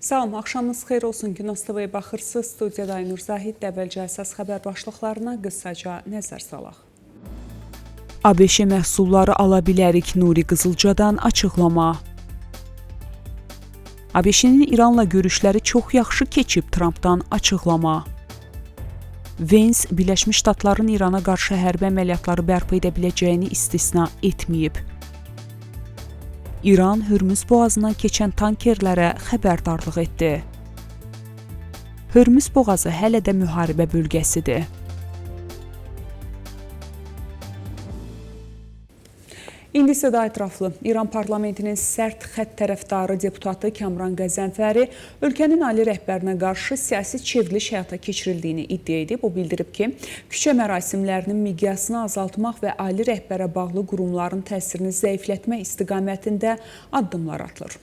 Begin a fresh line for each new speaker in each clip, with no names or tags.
Salam, axşamınız xeyir olsun. Günos TV-yə baxırsınız. Studiyada Aynur Zahid, əvvəlcə əsas xəbər başlıqlarına qısaca nəzər salaq. ABŞ məhsulları ala bilərik Nuri Qızılcadan açıqlama. ABŞ-nin İranla görüşləri çox yaxşı keçib Trampdan açıqlama. Vance, Birləşmiş Ştatların İrana qarşı hərbi əməliyyatları bərpa edə biləcəyini istisna etməyib. İran Hürmüz boğazından keçən tankerlərə xəbərdarlıq etdi. Hürmüz boğazı hələ də müharibə bölgəsidir. İndi isə daha ətraflı. İran parlamentinin sərt xətt tərəfdarı deputatı Kamran Qəzənfəri ölkənin ali rəhbərinə qarşı siyasi çevriliş həyata keçirildiyini iddia edib. O bildirib ki, küçə mərasimlərinin miqyasını azaltmaq və ali rəhbərə bağlı qurumların təsirini zəiflətmək istiqamətində addımlar atılır.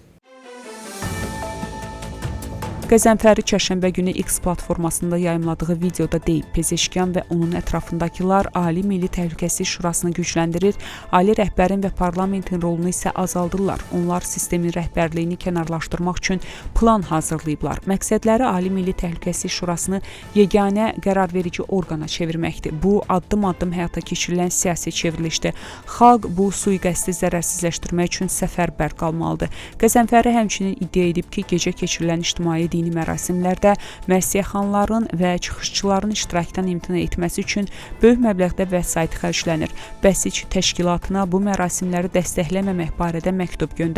Qəzənfəri çərşənbə günü X platformasında yayımladığı videoda deyib, Pezeşkan və onun ətrafındakılar Ali Milli Təhlükəsizlik Şurasını gücləndirir, ali rəhbərin və parlamentin rolunu isə azaldırlar. Onlar sistemin rəhbərliyini kənarlaşdırmaq üçün plan hazırlayıblar. Məqsədləri Ali Milli Təhlükəsizlik Şurasını yeganə qərarverici orqana çevirməkdir. Bu, addım-addım həyata keçirilən siyasi çevrilişdir. Xalq bu sui-qəsdi zərərsizləşdirmək üçün səfərbər qalmalıdır. Qəzənfəri həmçinin iddia edib ki, gecə keçirilən ictimai dini mərasimlərdə məsihxanların və çıxışçıların iştirakdan imtina etməsi üçün böyük məbləğdə vəsait xərclənir. Bəsic təşkilatına bu mərasimləri dəstəkləməmək barədə məktub göndərilib.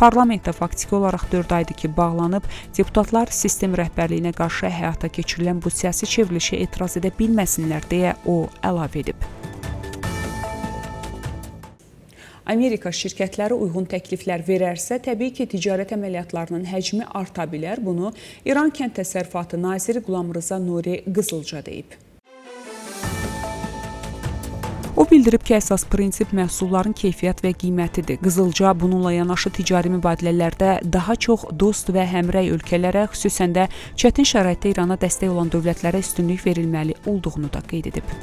Parlamentdə faktiki olaraq 4 aydır ki, bağlanıb, deputatlar sistem rəhbərliyinə qarşı həyata keçirilən bu siyasi çevrilişə etiraz edə bilməsinlər deyə o əlavə edib. Amerika şirkətləri uyğun təkliflər verərsə, təbii ki, ticarət əməliyyatlarının həcmi arta bilər. Bunu İran Kənd Təsərrüfatı Naziri Qulamrıza Nuri Qızılca deyib. O bildirib ki, əsas prinsip məhsulların keyfiyyət və qiymətidir. Qızılca bununla yanaşı ticari mübadilələrdə daha çox dost və həmrəy ölkələrə, xüsusən də çətin şəraitdə İrana dəstək olan dövlətlərə üstünlük verilməli olduğunu da qeyd edib.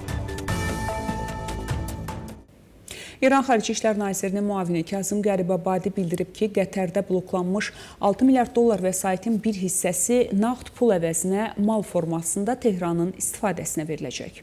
İran Xarici İşlər Nazirinin müavini Kazım Qəribabadi bildirib ki, Qətərdə bloklanmış 6 milyard dollar vəsaitin bir hissəsi nağd pul əvəzinə mal formasında Tehranın istifadəsinə veriləcək.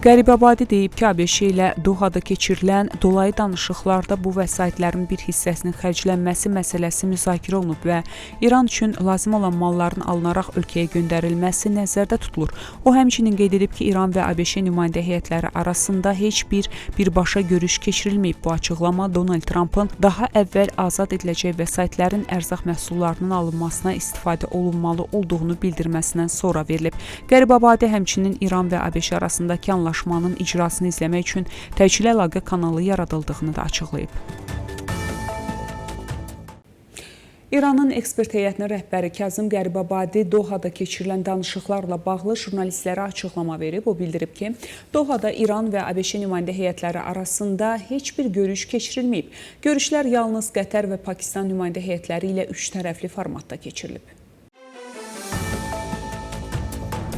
Qəribabadi deyib ki, ABŞ ilə Dohada keçirilən dolayı danışıqlarda bu vəsaitlərin bir hissəsinin xərclənməsi məsələsi müzakirə olunub və İran üçün lazım olan malların alınaraq ölkəyə göndərilməsi nəzərdə tutulur. O həmçinin qeyd edib ki, İran və ABŞ nümayəndə heyətləri arasında heç bir birbaşa görüş keçirilməyib. Bu açıqlama Donald Trumpın daha əvvəl azad ediləcək vəsaitlərin ərzaq məhsullarının alınmasına istifadə olunmalı olduğunu bildirməsindən sonra verilib. Qəribabadi həmçinin İran və ABŞ arasındakı anlaşmanın icrasını izləmək üçün təcili əlaqə kanalı yaradıldığını da açıqlayıb. İranın ekspert heyətinin rəhbəri Kazım Qəribabadi Dohada keçirilən danışıqlarla bağlı jurnalistlərə açıqlama verib. O bildirib ki, Dohada İran və ABŞ nümayəndə heyətləri arasında heç bir görüş keçirilməyib. Görüşlər yalnız Qətər və Pakistan nümayəndə heyətləri ilə 3 tərəfli formatda keçirilib.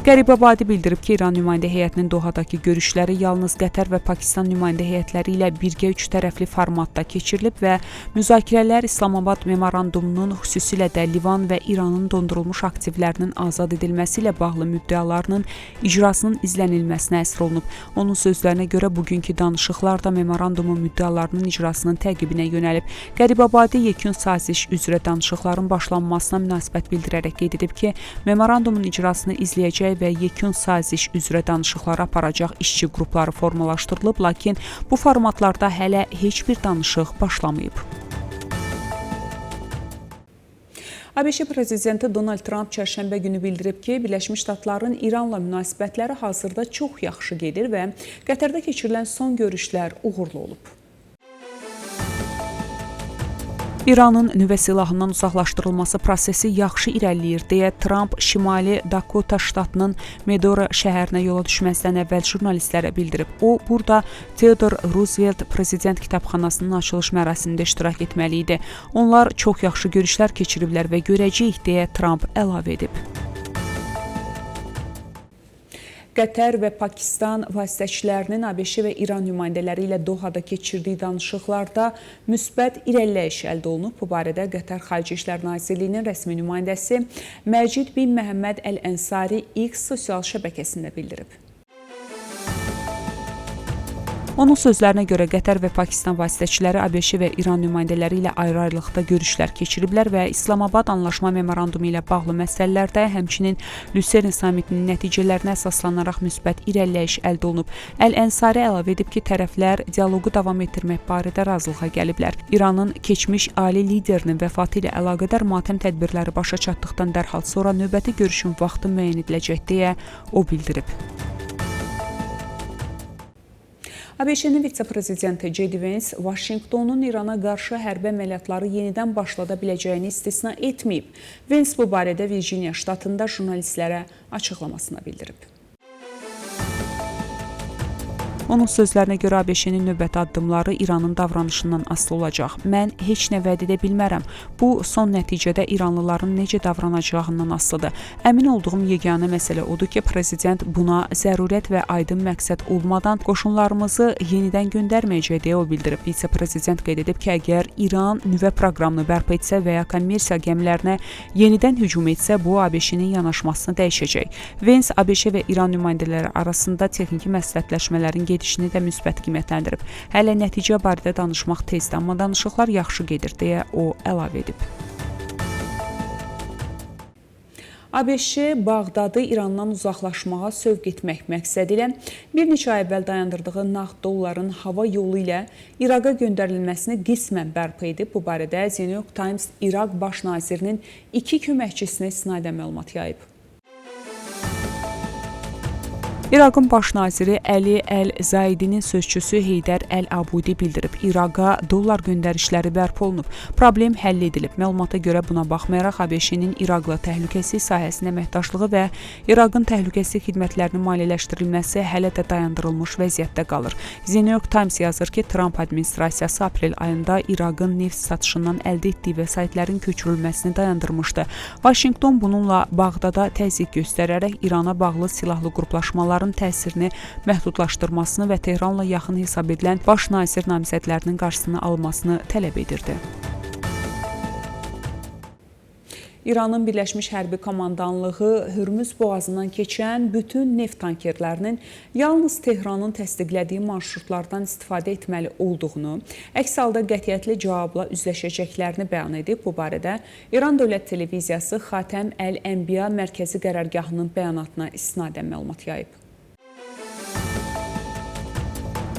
Qəribabadi bildirib ki, İran nümayəndə heyətinin Dohadakı görüşləri yalnız Qətər və Pakistan nümayəndə heyətləri ilə birgə 3 tərəfli formatda keçirilib və müzakirələr İslamabad memorandumunun xüsusilə də Livan və İranın dondurulmuş aktivlərinin azad edilməsi ilə bağlı müddəalarının icrasının izlənilməsinə əsr olunub. Onun sözlərinə görə bugünkü danışıqlar da memorandumun müddəalarının icrasının təqibinə yönəlib. Qəribabadi yekun saziş üzrə danışıqların başlanmasına münasibət bildirərək qeyd edib ki, memorandumun icrasını izləyəcək və yekun saziş üzrə danışıqları aparacaq işçi qrupları formalaşdırılıb, lakin bu formatlarda hələ heç bir danışıq başlamayıb. ABŞ prezidenti Donald Trump çərşənbə günü bildirib ki, Birləşmiş Ştatların İranla münasibətləri hazırda çox yaxşı gedir və Qətərdə keçirilən son görüşlər uğurlu olub. İranın nüvə silahından uzaqlaşdırılması prosesi yaxşı irəliləyir deyə Trump Şimali Dakota ştatının Medora şəhərinə yola düşməzdən əvvəl jurnalistlərə bildirib. O, burada Theodore Roosevelt prezident kitabxanasının açılış mərasimində iştirak etməli idi. Onlar çox yaxşı görüşlər keçiriblər və görəcəyik deyə Trump əlavə edib. Qətər və Pakistan vasitəçilərinin ABŞ və İran nümayəndələri ilə Dohada keçirdiyi danışıqlarda müsbət irəliləyiş əldə olunub. Bu barədə Qətər Xarici İşlər Nazirliyinin rəsmi nümayəndəsi Məcid bin Məhəmməd Əl-Ənsari X sosial şəbəkəsində bildirib. Onun sözlərinə görə Qətər və Pakistan vasitəçiləri ABŞ və İran nümayəndələri ilə ayrı-ayrılıqda görüşlər keçiriblər və İslamabad Anlaşma Memorandumu ilə bağlı məsələlərdə, həmçinin Lüsern samitinin nəticələrinə əsaslanaraq müsbət irəliləyiş əldə olunub. Əl-Ənsari əlavə edib ki, tərəflər dialoqu davam etdirmək barədə razılığa gəliblər. İranın keçmiş ali liderinin vəfatı ilə əlaqədar matəm tədbirləri başa çatdıqdan dərhal sonra növbəti görüşün vaxtı müəyyən ediləcək deyə o bildirib. ABŞ-nin vitse-prezidenti J.D. Vance Vaşinqtonun İrana qarşı hərbi əməliyyatları yenidən başlada biləcəyini istisna etməyib. Vance bu barədə Virginia ştatında jurnalistlərə açıqlamasını bildirib. Onun sözlərinə görə ABŞ-nin növbəti addımları İranın davranışından asılı olacaq. Mən heç nə vəd edə bilmərəm. Bu, son nəticədə İranlıların necə davranacağından asılıdır. Əmin olduğum yeganə məsələ odur ki, prezident buna zərurət və aydın məqsəd olmadan qoşunlarımızı yenidən göndərməyəcək deyə o bildirib. Vitse-prezident qeyd edib ki, əgər İran nüvə proqramını bərpa etsə və ya kommersiya gəmilərinə yenidən hücum etsə, bu ABŞ-nin yanaşmasını dəyişəcək. Vance ABŞ və İran nümayəndələri arasında texniki məsləhətləşmələrin gedişini də müsbət qiymətləndirib. Hələ nəticə barədə danışmaq tezdir, amma danışıqlar yaxşı gedir deyə o əlavə edib. ABŞ Bağdadı İrandan uzaqlaşmağa sövq etmək məqsədi ilə bir neçə ay əvvəl dayandırdığı nağd dolların hava yolu ilə İraqa göndərilməsini qismən bərpa edib. Bu barədə The New York Times İraq baş nazirinin 2 köməkçisinə istinadən məlumat yayıb. İraqın baş naziri Əli Əl-Zaidinin sözçüsü Heydər Əl-Abudi bildirib. İraqa dollar göndərişləri bərpa olunub. Problem həll edilib. Məlumata görə buna baxmayaraq ABŞ-nin İraqla təhlükəsizlik sahəsinin əməkdaşlığı və İraqın təhlükəsizlik xidmətlərinin maliyyələşdirilməsi hələ də dayandırılmış vəziyyətdə qalır. The New York Times yazır ki, Trump administrasiyası aprel ayında İraqın neft satışından əldə etdiyi vəsaitlərin köçürülməsini dayandırmışdı. Vaşinqton bununla Bağdada təzyiq göstərərək İrana bağlı silahlı qruplaşmaların təsirini məhdudlaşdırmasını və Tehranla yaxın hesab edilən baş nazir namizədlərinin qarşısını almasını tələb edirdi. İranın Birləşmiş Hərbi Komandanlığı Hürmüz boğazından keçən bütün neft tankerlərinin yalnız Tehranın təsdiqlədiyi marşrutlardan istifadə etməli olduğunu, əks halda qətiyyətli cavabla üzləşəcəklərini bəyan edib. Bu barədə İran Dövlət Televiziyası Xatəm Əl-Ənbiya Mərkəzi Qərargahının bəyanatına istinadən məlumat yayıb.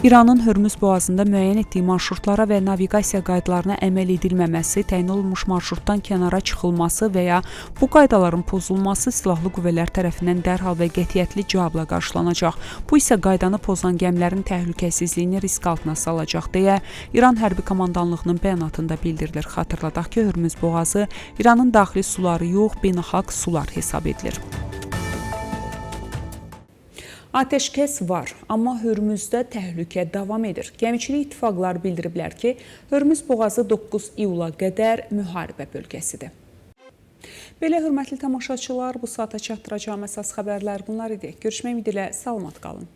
İranın Hürmüz boğazında müəyyən etdiyi marşrutlara və naviqasiya qaydalarına əməl edilməməsi, təyin olunmuş marşrutdan kənara çıxılması və ya bu qaydaların pozulması silahlı qüvvələr tərəfindən dərhal və qətiyyətli cavabla qarşılanacaq. Bu isə qaydanı pozan gəmilərin təhlükəsizliyini risk altına salacaq deyə İran Hərbi Komandanlığının bəyanatında bildirilir. Xatırladaq ki, Hürmüz boğazı İranın daxili suları yox, beynəlxalq sular hesab edilir. Ateşkəs var, amma Hürmüzdə təhlükə davam edir. Gəmiçilik ittifaqları bildiriblər ki, Hürmüz boğazı 9 iyula qədər müharibə bölgəsidir. Belə hörmətli tamaşaçılar, bu saata çatdıracağım əsas xəbərlər bunlar idi. Görüşmək ümidi ilə salamat qalın.